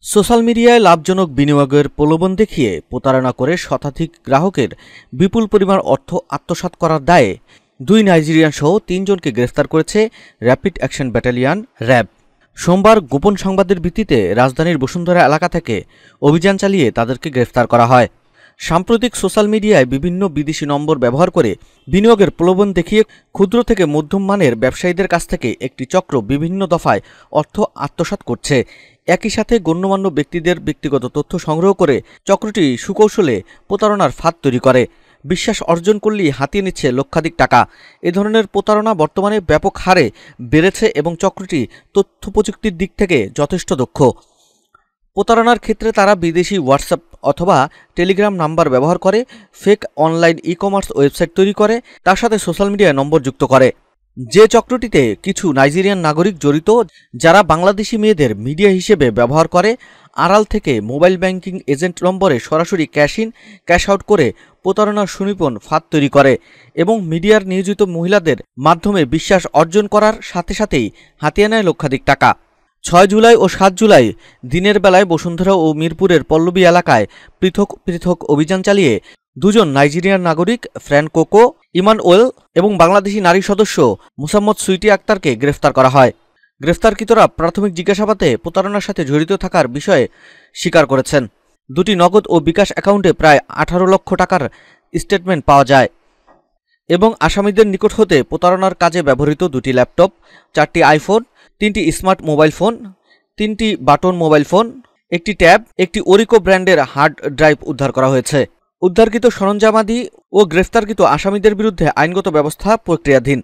Social মিডিয়ায় লাভজনক বিনিয়োগের প্রলোভন দেখিয়ে প্রতারণা করে শতাধিক গ্রাহকের বিপুল পরিমাণ অর্থ আত্মসাৎ করার দায়ে দুই নাইজেরিয়ান সহ 3 জনকে গ্রেফতার করেছে র্যাপিড অ্যাকশন ব্যাটালিয়ন র্যাব। সোমবার গোপন সংবাদের ভিত্তিতে রাজধানীর বসুন্ধরা এলাকা থেকে অভিযান চালিয়ে তাদেরকে গ্রেফতার করা হয়। সাম্প্রতিক সোশ্যাল মিডিয়ায় বিভিন্ন বিদেশি নম্বর ব্যবহার করে বিনিয়োগের প্রলোভন দেখিয়ে ক্ষুদ্র থেকে মধ্যম মানের ব্যবসায়ীদের কাছ থেকে একটি চক্র বিভিন্ন দফায় অর্থ আত্মসাৎ করছে। একই সাথে গণ্যমান্য ব্যক্তিদের ব্যক্তিগত তথ্য সংগ্রহ করে চক্রটি সুকৌশলে প্রতারণার ফাঁদ তৈরি করে। বিশ্বাস অর্জন করলেই হাতিয়ে নিচ্ছে লক্ষাধিক টাকা। এ ধরনের প্রতারণা বর্তমানে ব্যাপক হারে বেড়েছে এবং চক্রটি তথ্য প্রযুক্তির দিক থেকে যথেষ্ট দক্ষ। প্রতারণার ক্ষেত্রে তারা বিদেশি হোয়াটসঅ্যাপ অথবা টেলিগ্রাম নাম্বার ব্যবহার করে, ফেক অনলাইন ই-কমার্স ওয়েবসাইট তৈরি করে, তার সাথে সোশ্যাল মিডিয়ায় নম্বর যুক্ত করে। যে চক্রটিতে কিছু নাইজেরিয়ান নাগরিক জড়িত, যারা বাংলাদেশি মেয়েদের মিডিয়া হিসেবে ব্যবহার করে, আড়াল থেকে মোবাইল ব্যাংকিং এজেন্ট নম্বরে সরাসরি ক্যাশ ইন ক্যাশ আউট করে প্রতারণার সুনিপুণ ফাঁদ তৈরি করে এবং মিডিয়ার নিয়োজিত মহিলাদের মাধ্যমে বিশ্বাস অর্জন করার সাথে সাথেই হাতিয়ে নেয় লক্ষাধিক টাকা। 6 জুলাই ও 7 জুলাই দিনের বেলায় বসুন্ধরা ও মিরপুরের পল্লবী এলাকায় পৃথক পৃথক অভিযান চালিয়ে 2 জন নাইজেরিয়ান নাগরিক ফ্র্যানকোকো ইমানুয়েল এবং বাংলাদেশি নারী সদস্য মুসাম্মদ সুইটি আক্তারকে গ্রেফতার করা হয়। গ্রেফতারকৃতরা প্রাথমিক জিজ্ঞাসাবাদে প্রতারণার সাথে জড়িত থাকার বিষয়ে স্বীকার করেছেন। 2টি নগদ ও বিকাশ অ্যাকাউন্টে প্রায় 18 লক্ষ টাকার স্টেটমেন্ট পাওয়া যায় এবং আসামিদের নিকট হতে প্রতারণার কাজে ব্যবহৃত 2টি ল্যাপটপ, 4টি আইফোন, 3টি স্মার্ট মোবাইল ফোন, 3টি বাটন মোবাইল ফোন, একটি ট্যাব, একটি ওরিকো ব্র্যান্ডের হার্ড ড্রাইভ উদ্ধার করা হয়েছে। উদ্ধারকৃত সরঞ্জামাদি ও গ্রেফতারকৃত আসামিদের বিরুদ্ধে আইনগত ব্যবস্থা প্রক্রিয়াধীন।